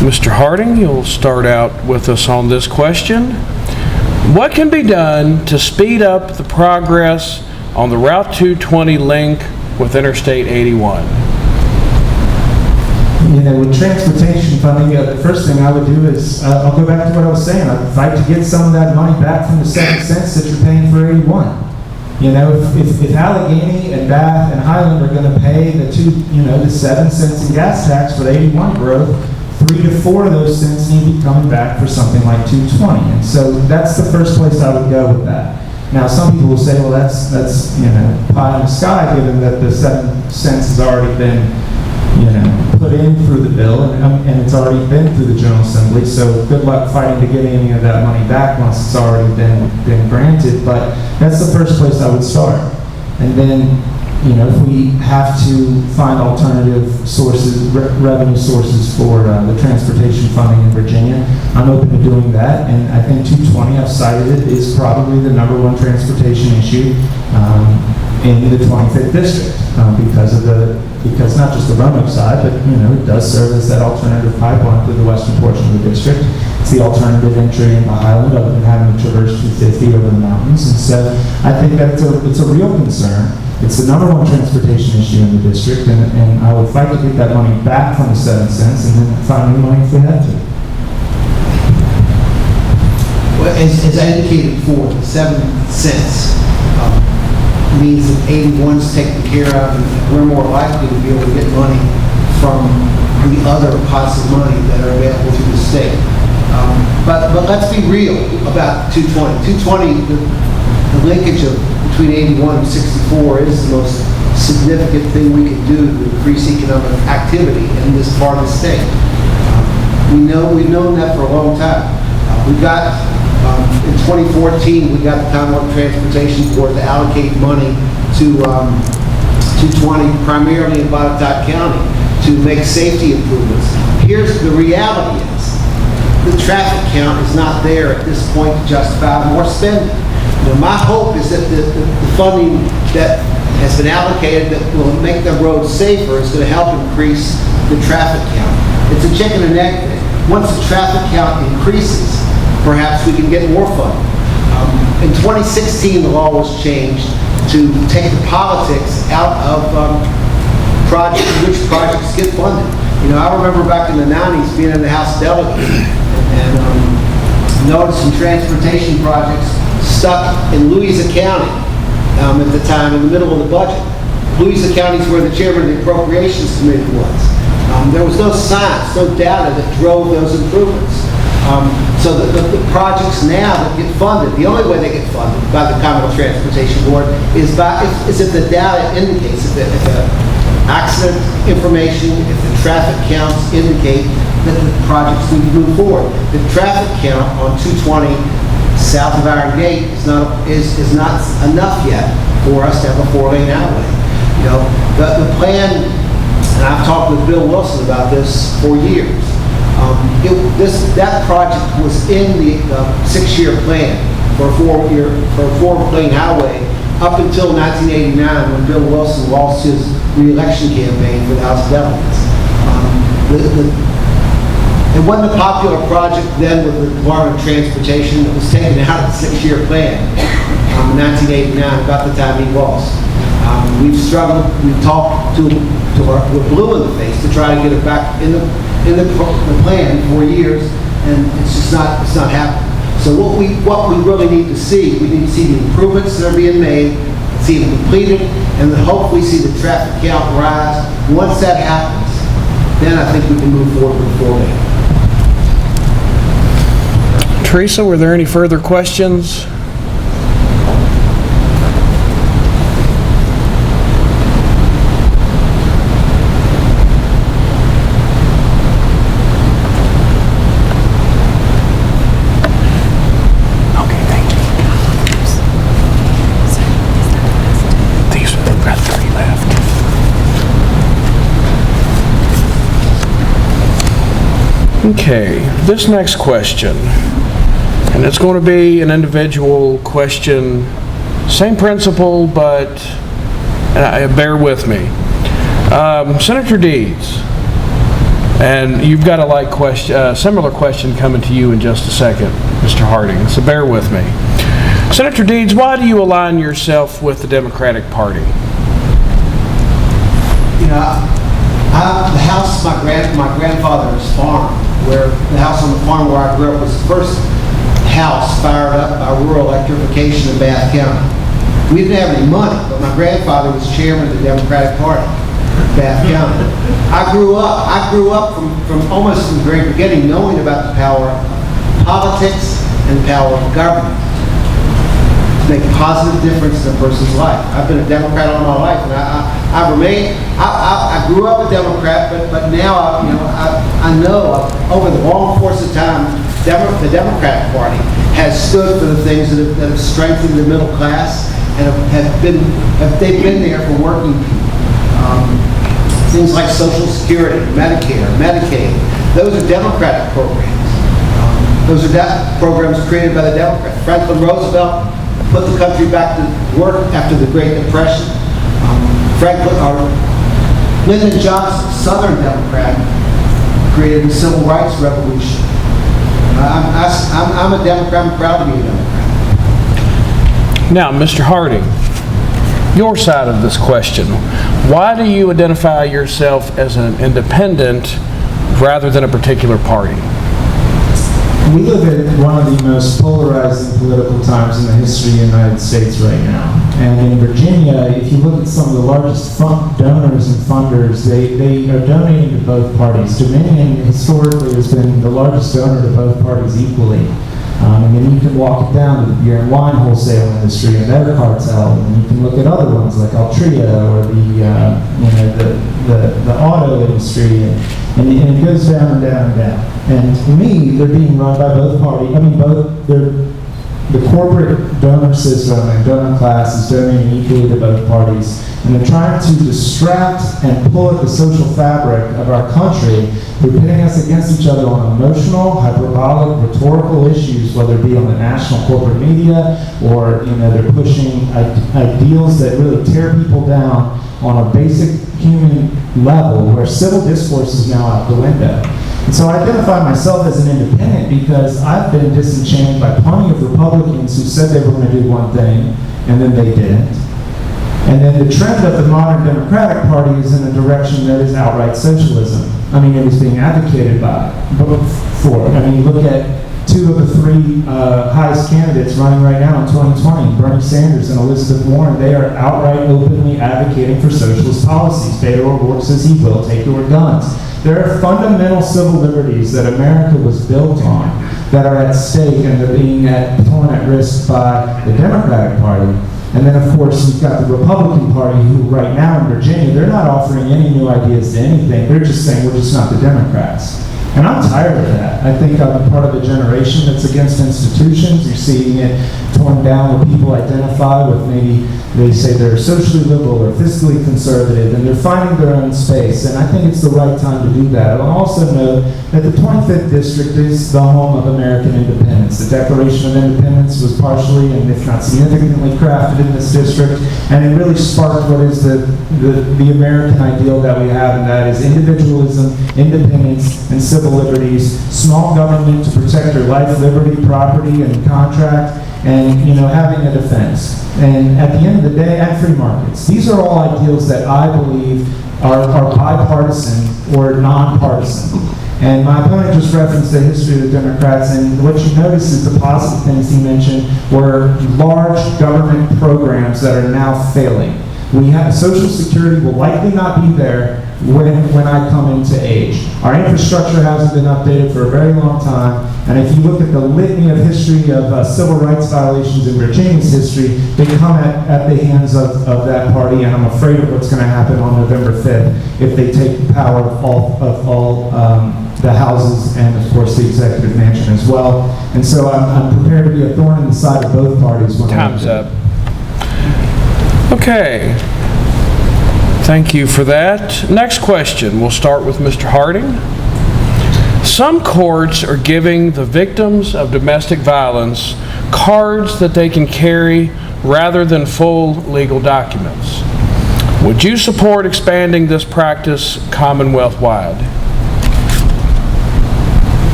Mr. Harding, you'll start out with us on this question. What can be done to speed up the progress on the Route 220 link with Interstate 81? With transportation funding, the first thing I would do is, I'll go back to what I was saying, I'd fight to get some of that money back from the 7 cents that you're paying for 81. If Alleghany and Bath and Highland are going to pay the 7 cents in gas tax for the 81 growth, 3 to 4 of those cents need to be coming back for something like 220. And so that's the first place I would go with that. Now, some people will say, well, that's pie in the sky, given that the 7 cents has already been, put in through the bill, and it's already been through the General Assembly. So good luck fighting to get any of that money back once it's already been granted. But that's the first place I would start. And then, if we have to find alternative sources, revenue sources for the transportation funding in Virginia, I'm open to doing that. And I think 220, I've cited it, is probably the #1 transportation issue in the 25th district because not just the Roanoke side, but it does serve as that alternative pipeline through the western portion of the district. It's the alternative entry in the Highland other than having to traverse 250 over the mountains. And so I think that it's a real concern. It's the #1 transportation issue in the district, and I would fight to get that money back from the 7 cents and then find new money if we had to. Well, as I indicated before, the 7 cents means that 81's taken care of, and we're more likely to be able to get money from the other pots of money that are available through the state. But let's be real about 220. 220, the linkage between 81 and 64 is the most significant thing we can do to increase economic activity in this part of the state. We've known that for a long time. We've got in 2014, we got the Commonwealth Transportation Board to allocate money to 220, primarily in Botetourt County, to make safety improvements. Here's the reality is, the traffic count is not there at this point to justify more spending. My hope is that the funding that has been allocated that will make the roads safer is going to help increase the traffic count. It's a chicken and egg thing. Once the traffic count increases, perhaps we can get more funding. In 2016, the law was changed to take the politics out of which projects get funded. I remember back in the 90s being in the House of Delegates and noticing transportation projects stuck in Louisa County at the time in the middle of the budget. Louisa County is where the chairman of the Appropriations Committee was. There was no science, no data that drove those improvements. So the projects now that get funded, the only way they get funded by the Commonwealth Transportation Board is if the data indicates, if the accident information, if the traffic counts indicate that the projects need to move forward. The traffic count on 220 south of Iron Gate is not enough yet for us to have a 4-lane highway. The plan, and I've talked with Bill Wilson about this for years. That project was in the 6-year plan for a 4-lane highway up until 1989 when Bill Wilson lost his re-election campaign for the House of Delegates. It wasn't a popular project then with the Department of Transportation. It was taken out of the 6-year plan in 1989, about the time he lost. We've struggled, we've talked we're blue in the face to try to get it back in the plan for years, and it's just not happening. So what we really need to see, we need to see the improvements that are being made, see them completed, and then hopefully see the traffic count rise. Once that happens, then I think we can move forward with 4-lane. Teresa, were there any further questions? Okay, this next question, and it's going to be an individual question, same principle, but bear with me. Senator Deeds, And you've got a similar question coming to you in just a second, Mr. Harding, so bear with me. Senator Deeds, why do you align yourself with the Democratic Party? You know, the house my grandfather's farm, where the house on the farm where I grew up was the first house fired up by rural electrification in Bath County. We didn't have any money, but my grandfather was chairman of the Democratic Party, Bath County. I grew up from almost from the very beginning knowing about the power of politics and the power of government to make a positive difference in a person's life. I've been a Democrat all my life, and I grew up a Democrat, but now I know over the long course of time, the Democratic Party has stood for the things that have strengthened the middle class and they've been there for working people. Things like Social Security, Medicare, Medicaid, those are Democratic programs. Those are programs created by the Democrats. Franklin Roosevelt put the country back to work after the Great Depression. Lyndon Johnson, Southern Democrat, created the Civil Rights Revolution. I'm a Democrat. I'm proud to be a Democrat. Now, Mr. Harding, your side of this question. Why do you identify yourself as an independent rather than a particular party? We live in one of the most polarizing political times in the history of the United States right now. And in Virginia, if you look at some of the largest donors and funders, they are donating to both parties. Dominion historically has been the largest donor to both parties equally. And then you can walk it down to the beer and wine wholesale industry and their cartel, and then you can look at other ones like Altria or the auto industry, and it goes down and down and down. And to me, they're being run by both parties. I mean, the corporate donor system and donor class is donating equally to both parties, and they're trying to distract and pull at the social fabric of our country. They're pitting us against each other on emotional, hyperbolic, rhetorical issues, whether it be on the national corporate media or they're pushing ideals that really tear people down on a basic human level, where civil discourse is now out the window. And so I identify myself as an independent because I've been disenchanted by plenty of Republicans who said they were going to do one thing and then they didn't. And then the trend of the modern Democratic Party is in a direction that is outright socialism. I mean, it was being advocated for. I mean, you look at two of the three highest candidates running right now in 2020, Bernie Sanders and Elizabeth Warren. They are outright, openly advocating for socialist policies. Beto O'Rourke says he will take your guns. There are fundamental civil liberties that America was built on that are at stake, and they're being thrown at risk by the Democratic Party. And then, of course, you've got the Republican Party, who right now in Virginia, they're not offering any new ideas to anything. They're just saying, we're just not the Democrats. And I'm tired of that. I think I'm part of a generation that's against institutions. You're seeing it torn down where people identify with maybe they say they're socially liberal or fiscally conservative, and they're finding their own space. And I think it's the right time to do that. I'll also note that the 25th District is the home of American independence. The Declaration of Independence was partially, and if not significantly, crafted in this district, and it really sparked what is the American ideal that we have, and that is individualism, independence, and civil liberties, small government to protect your life, liberty, property, and contract, and having a defense. And at the end of the day, and free markets. These are all ideals that I believe are bipartisan or nonpartisan. And my opponent just referenced the history of the Democrats, and what you notice is the positive things he mentioned were large government programs that are now failing. We have Social Security will likely not be there when I come into age. Our infrastructure hasn't been updated for a very long time, and if you look at the litany of history of civil rights violations in Virginia's history, they come at the hands of that party, and I'm afraid of what's going to happen on November 5th if they take the power of all the houses and, of course, the executive mansion as well. And so I'm prepared to be a thorn in the side of both parties. Time's up. Okay. Thank you for that. Next question. We'll start with Mr. Harding. Some courts are giving the victims of domestic violence cards that they can carry rather than full legal documents. Would you support expanding this practice Commonwealth-wide?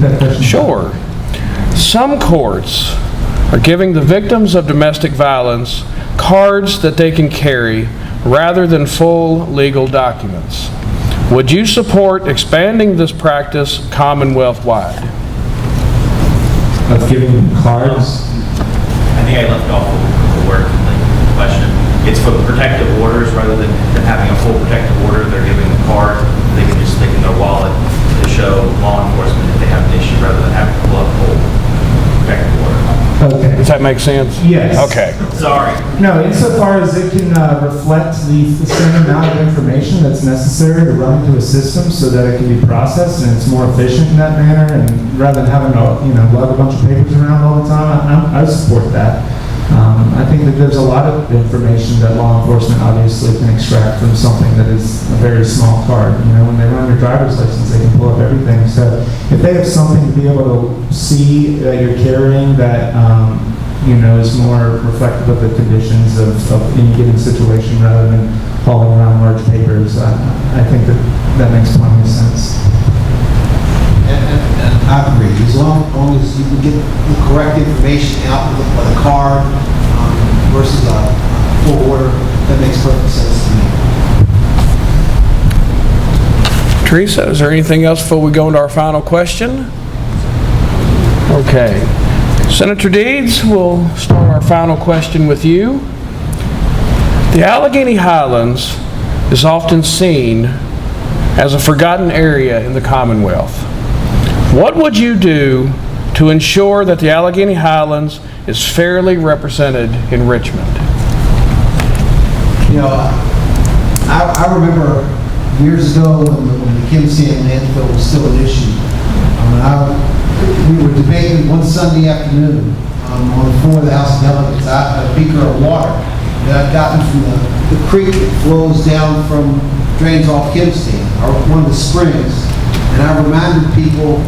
repeat that question? Sure. Some courts are giving the victims of domestic violence cards that they can carry rather than full legal documents. Would you support expanding this practice Commonwealth-wide? Of giving them cards? I think I left off the word the question. It's for protective orders rather than having a full protective order. They're giving the card. They can just stick in their wallet to show law enforcement if they have an issue rather than having to pull up a full protective order. Okay. Does that make sense? Yes. Okay. Sorry. No, insofar as it can reflect the same amount of information that's necessary to run into a system so that it can be processed and it's more efficient in that manner, and rather than having to, lug a bunch of papers around all the time, I support that. I think that there's a lot of information that law enforcement obviously can extract from something that is a very small card. When they run your driver's license, they can pull up everything. So if they have something to be able to see that you're carrying that, is more reflective of the conditions of any given situation rather than hauling around large papers, I think that makes plenty of sense. And I agree, as long as you can get the correct information out with a card versus a full order, that makes perfect sense to me. Teresa, is there anything else before we go into our final question? Okay. Senator Deeds, we'll start our final question with you. The Alleghany Highlands is often seen as a forgotten area in the Commonwealth. What would you do to ensure that the Alleghany Highlands is fairly represented in Richmond? I remember years ago when the Kim Sand landfill was still an issue. We were debating one Sunday afternoon on the floor of the House of Delegates. I had a beaker of water that I'd gotten from the creek that flows down from, drains off Kim Sand, or one of the springs. And I reminded people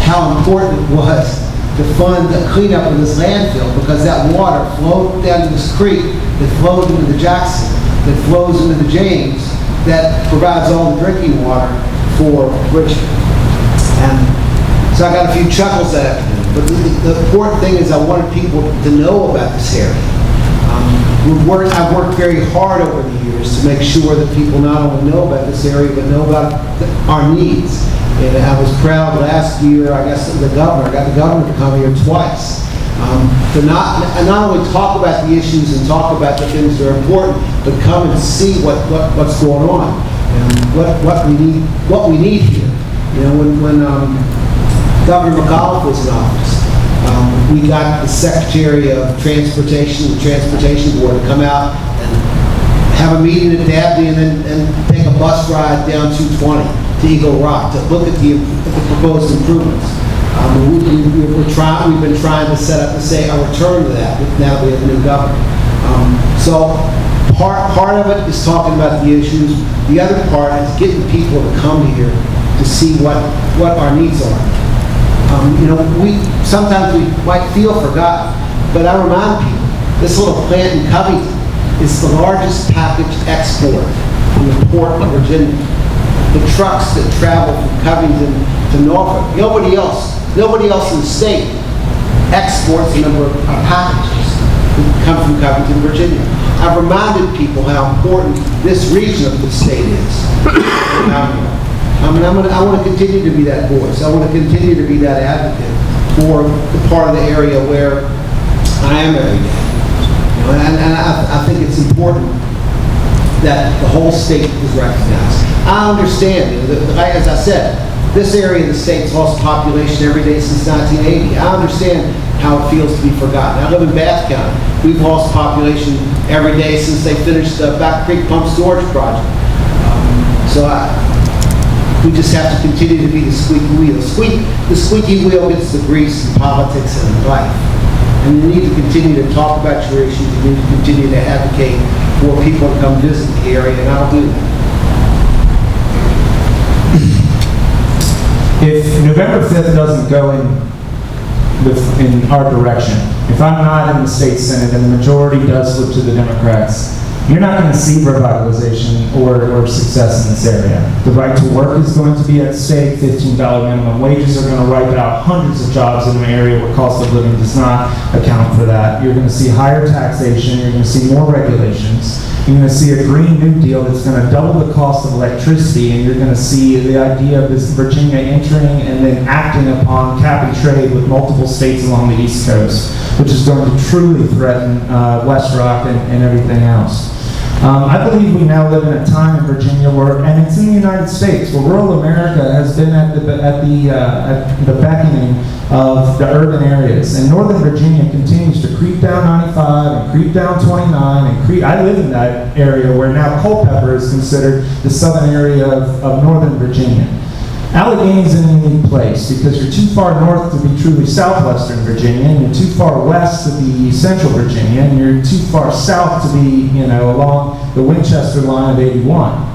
how important it was to fund the cleanup of this landfill, because that water flowed down to this creek that flowed into the Jackson, that flows into the James, that provides all the drinking water for Richmond. And so I got a few chuckles that afternoon. But the important thing is I wanted people to know about this area. I've worked very hard over the years to make sure that people not only know about this area, but know about our needs. And I was proud last year, I guess, I got the governor to come here twice. To not only talk about the issues and talk about the things that are important, but come and see what's going on and what we need here. When Governor McAuliffe was in office, we got the Secretary of Transportation, the Transportation Board, to come out and have a meeting at Dabney and then take a bus ride down 220 to Eagle Rock to look at the proposed improvements. We've been trying to set up a return to that now that we have a new governor. So part of it is talking about the issues. The other part is getting people to come here to see what our needs are. Sometimes we might feel forgotten, but I remind people, this little plant in Covington is the largest package export from the port of Virginia. The trucks that travel from Covington to Norfolk, nobody else in the state exports the number of packages that come from Covington, Virginia. I've reminded people how important this region of the state is. I want to continue to be that voice. I want to continue to be that advocate for the part of the area where I am every day. And I think it's important that the whole state is recognized. I understand, as I said, this area of the state's lost population every day since 1980. I understand how it feels to be forgotten. I live in Bath County. We've lost population every day since they finished the Back Creek Pump Storage Project. We just have to continue to be the squeaky wheel. The squeaky wheel gets the grease in politics and in life. And you need to continue to talk about your issues. You need to continue to advocate for people to come visit the area, and I'll do that. If November 5th doesn't go in our direction, if I'm not in the state Senate and the majority does flip to the Democrats, you're not going to see revitalization or success in this area. The right to work is going to be at stake. $15 minimum wages are going to wipe out hundreds of jobs in an area where cost of living does not account for that. You're going to see higher taxation. You're going to see more regulations. You're going to see a Green New Deal that's going to double the cost of electricity, and you're going to see the idea of this Virginia entering and then acting upon cap and trade with multiple states along the East Coast, which is going to truly threaten West Rock and everything else. I believe we now live in a time in Virginia where, and it's in the United States, where rural America has been at the beckoning of the urban areas. And Northern Virginia continues to creep down 95 and creep down 29 and creep. I live in that area where now Culpeper is considered the southern area of Northern Virginia. Alleghany is in a unique place because you're too far north to be truly southwestern Virginia, and you're too far west to be central Virginia, and you're too far south to be, along the Winchester line of 81.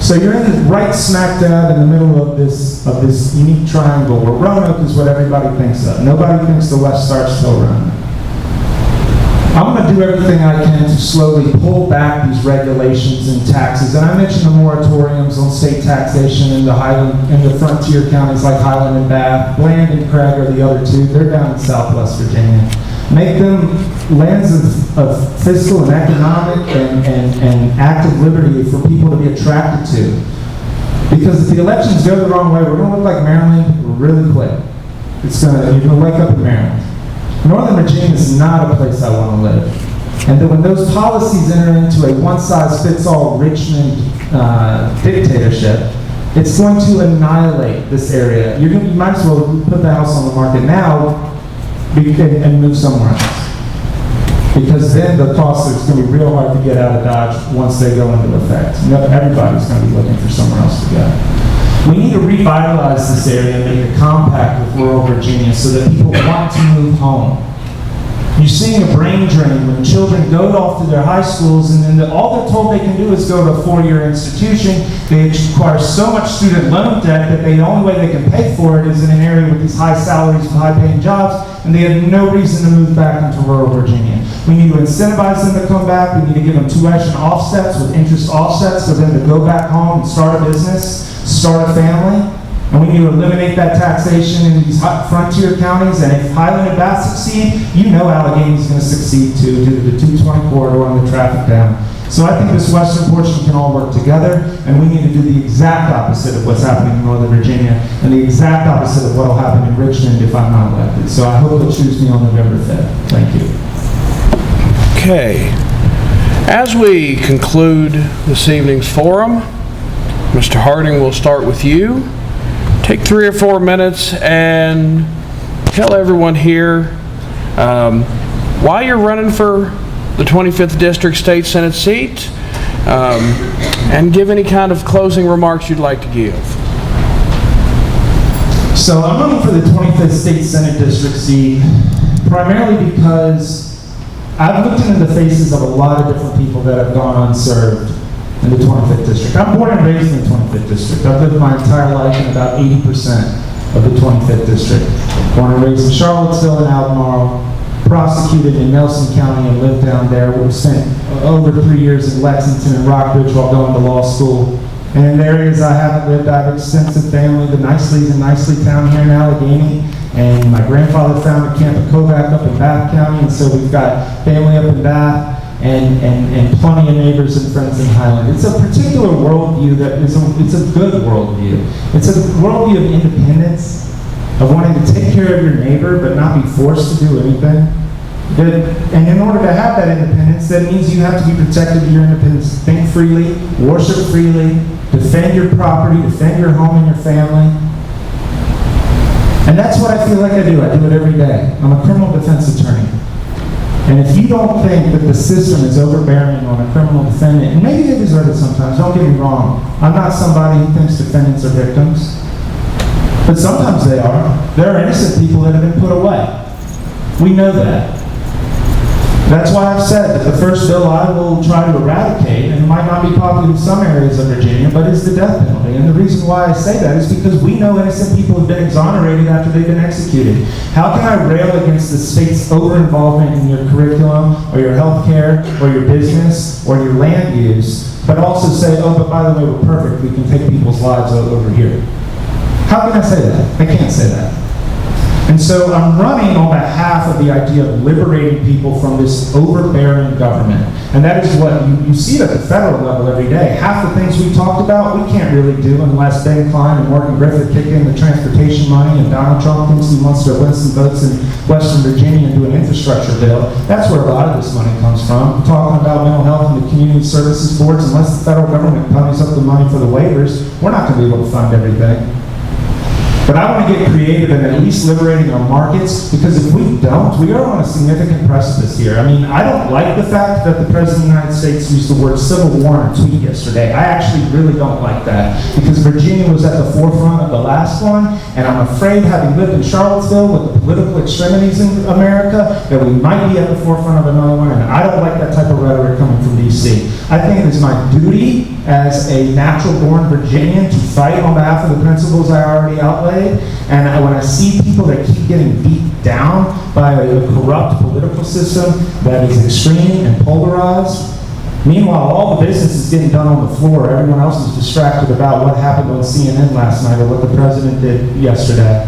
So you're in the right smack dab in the middle of this unique triangle where Roanoke is what everybody thinks of. Nobody thinks the West starts till Roanoke. I'm going to do everything I can to slowly pull back these regulations and taxes. And I mentioned the moratoriums on state taxation in the frontier counties like Highland and Bath. Bland and Craig are the other two. They're down in Southwest Virginia. Make them lands of fiscal and economic and active liberty for people to be attracted to. Because if the elections go the wrong way, we're going to look like Maryland really quick. You're going to wake up in Maryland. Northern Virginia is not a place I want to live. And then when those policies enter into a one-size-fits-all Richmond dictatorship, it's going to annihilate this area. You might as well put the house on the market now and move somewhere else. Because then the cost is going to be real hard to get out of Dodge once they go into effect. Everybody's going to be looking for somewhere else to go. We need to revitalize this area and make a compact with rural Virginia so that people want to move home. You're seeing a brain drain when children go off to their high schools and then all they're told they can do is go to a four-year institution. They acquire so much student loan debt that the only way they can pay for it is in an area with these high salaries and high-paying jobs, and they have no reason to move back into rural Virginia. We need to incentivize them to come back. We need to give them tuition offsets with interest offsets for them to go back home and start a business, start a family. And we need to eliminate that taxation in these frontier counties. And if Highland and Bath succeed, Alleghany is going to succeed too, due to the 220 corridor and the traffic down. So I think this western portion can all work together, and we need to do the exact opposite of what's happening in Northern Virginia, and the exact opposite of what will happen in Richmond if I'm not elected. So I hope you'll choose me on November 5th. Thank you. Okay. As we conclude this evening's forum, Mr. Harding, we'll start with you. Take 3 or 4 minutes and tell everyone here why you're running for the 25th District State Senate seat, and give any kind of closing remarks you'd like to give. So I'm running for the 25th State Senate District seat primarily because I've looked into the faces of a lot of different people that have gone unserved in the 25th District. I'm born and raised in the 25th District. I've lived my entire life in about 80% of the 25th District. Born and raised in Charlottesville and Albemarle, prosecuted in Nelson County and lived down there. We've spent over 3 years in Lexington and Rockbridge while going to law school. And in the areas I haven't lived, I have extensive family. The Nicely's in Nicely Town here in Alleghany. And my grandfather founded Camp Kovac up in Bath County. And so we've got family up in Bath. And plenty of neighbors and friends in Highland. It's a particular worldview it's a good worldview. It's a worldview of independence, of wanting to take care of your neighbor but not be forced to do anything. And in order to have that independence, that means you have to be protected of your independence. Think freely, worship freely, defend your property, defend your home and your family. And that's what I feel like I do. I do it every day. I'm a criminal defense attorney. And if you don't think that the system is overbearing on a criminal defendant, and maybe they deserve it sometimes, don't get me wrong. I'm not somebody who thinks defendants are victims. But sometimes they are. There are innocent people that have been put away. We know that. That's why I've said that the first bill I will try to eradicate, and it might not be popular in some areas of Virginia, but is the death penalty. And the reason why I say that is because we know innocent people have been exonerated after they've been executed. How can I rail against the state's over-involvement in your curriculum, or your health care, or your business, or your land use, but also say, oh, but by the way, we're perfect, we can take people's lives over here? How can I say that? I can't say that. And so I'm running on behalf of the idea of liberating people from this overbearing government. And that is what you see at the federal level every day. Half the things we talked about, we can't really do unless Ben Klein and Morgan Griffith kick in the transportation money and Donald Trump thinks he wants to win some votes in Western Virginia and do an infrastructure bill. That's where a lot of this money comes from. We're talking about mental health and the community services boards. Unless the federal government ponies up the money for the waivers, we're not going to be able to fund everything. But I want to get creative in at least liberating our markets, because if we don't, we are on a significant precipice here. I mean, I don't like the fact that the President of the United States used the word civil war in a tweet yesterday. I actually really don't like that, because Virginia was at the forefront of the last one, and I'm afraid, having lived in Charlottesville with the political extremities in America, that we might be at the forefront of another one, and I don't like that type of rhetoric coming from D.C. I think it is my duty as a natural-born Virginian to fight on behalf of the principles I already outlaid. And when I see people that keep getting beat down by a corrupt political system that is extreme and polarized, meanwhile all the business is getting done on the floor, everyone else is distracted about what happened on CNN last night or what the president did yesterday.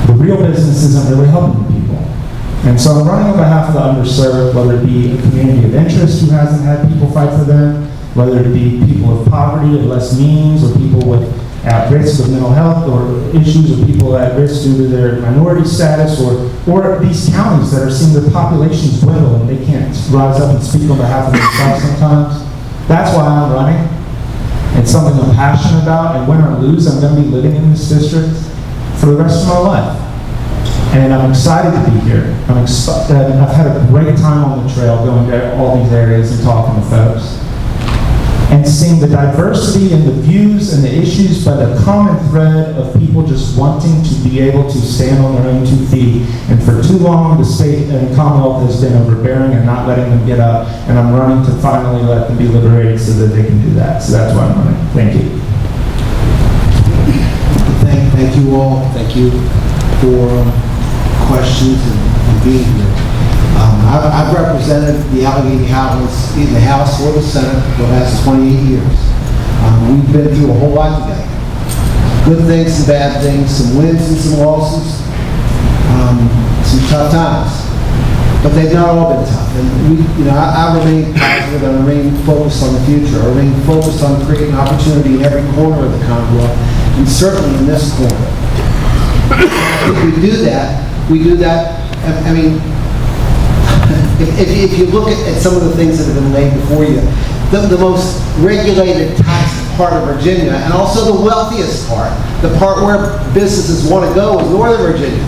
The real business isn't really helping people. And so I'm running on behalf of the underserved, whether it be a community of interest who hasn't had people fight for them, whether it be people of poverty or less means, or people at risk of mental health or issues, or people at risk due to their minority status, or these counties that are seeing their populations dwindle and they can't rise up and speak on behalf of themselves sometimes. That's why I'm running. It's something I'm passionate about, and win or lose, I'm going to be living in this district for the rest of my life. And I'm excited to be here. I've had a great time on the trail going to all these areas and talking to folks, and seeing the diversity and the views and the issues, but a common thread of people just wanting to be able to stand on their own 2 feet. And for too long, the state and Commonwealth has been overbearing and not letting them get up, and I'm running to finally let them be liberated so that they can do that. So that's why I'm running. Thank you. Thank you all. Thank you for questions and being here. I've represented the Alleghany Highlands in the House or the Senate for the last 28 years. We've been through a whole lot together. Good things, some bad things, some wins and some losses, some tough times. But they've not all been tough. And I remain positive, and I remain focused on the future. I remain focused on creating opportunity in every corner of the Commonwealth, and certainly in this corner. If we do that, I mean, if you look at some of the things that have been laid before you, the most regulated taxed part of Virginia, and also the wealthiest part, the part where businesses want to go, is Northern Virginia.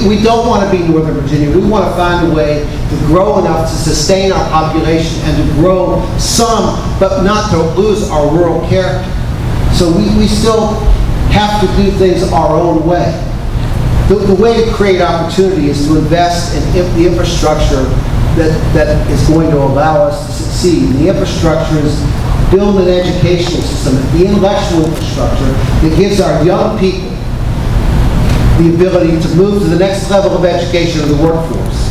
We don't want to be Northern Virginia. We want to find a way to grow enough to sustain our population and to grow some, but not to lose our rural character. So we still have to do things our own way. The way to create opportunity is to invest in the infrastructure that is going to allow us to succeed. And the infrastructure is build an educational system, the intellectual infrastructure that gives our young people the ability to move to the next level of education of the workforce.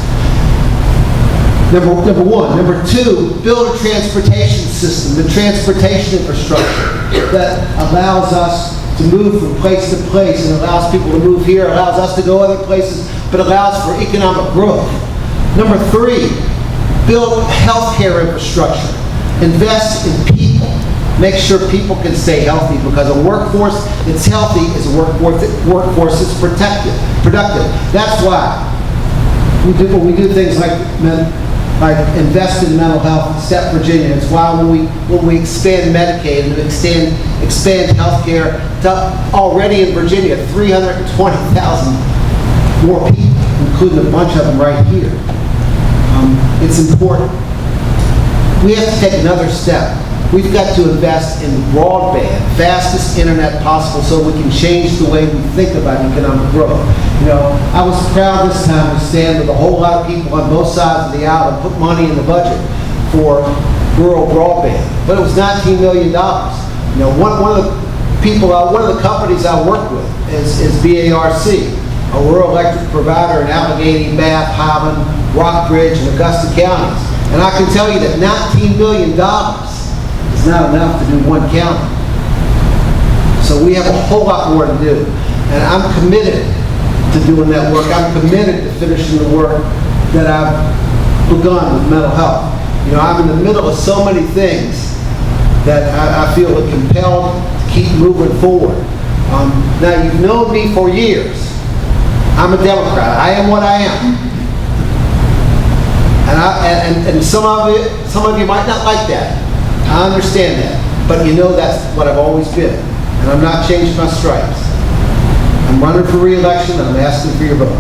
Number one. Number two, build a transportation system, the transportation infrastructure that allows us to move from place to place, and allows people to move here, allows us to go other places, but allows for economic growth. Number three, build healthcare infrastructure. Invest in people. Make sure people can stay healthy, because a workforce that's healthy is a workforce that's productive. That's why when we do things like invest in mental health in Step Virginia. It's why when we expand Medicaid and expand health care to already in Virginia 320,000 more people, including a bunch of them right here. It's important. We have to take another step We've got to invest in broadband, fastest internet possible, so we can change the way we think about economic growth. You know, I was proud this time to stand with a whole lot of people on both sides of the aisle and put money in the budget for rural broadband, but it was $19 million. You know, one of the companies I work with is BARC, a rural electric provider in Alleghany, Bath, Highland, Rockbridge, and Augusta counties. And I can tell you that $19 million is not enough to do one county. So we have a whole lot more to do. And I'm committed to doing that work. I'm committed to finishing the work that I've begun with mental health. You know, I'm in the middle of so many things that I feel compelled to keep moving forward. Now, you've known me for years. I'm a Democrat. I am what I am. And some of you might not like that. I understand that. But you know that's what I've always been. And I'm not changing my stripes. I'm running for re-election and I'm asking for your vote.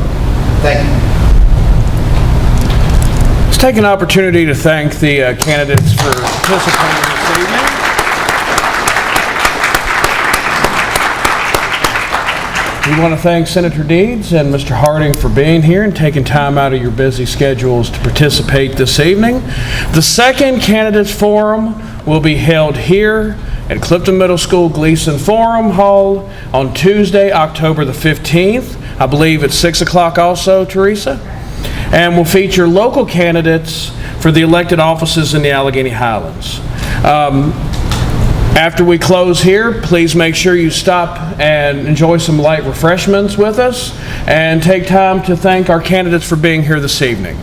Thank you. Let's take an opportunity to thank the candidates for participating this evening. We want to thank Senator Deeds and Mr. Harding for being here and taking time out of your busy schedules to participate this evening. The second candidates forum will be held here at Clifton Middle School Gleason Forum Hall on Tuesday, October the 15th. I believe at 6 o'clock also, Teresa. And will feature local candidates for the elected offices in the Alleghany Highlands. After we close here, please make sure you stop and enjoy some light refreshments with us and take time to thank our candidates for being here this evening.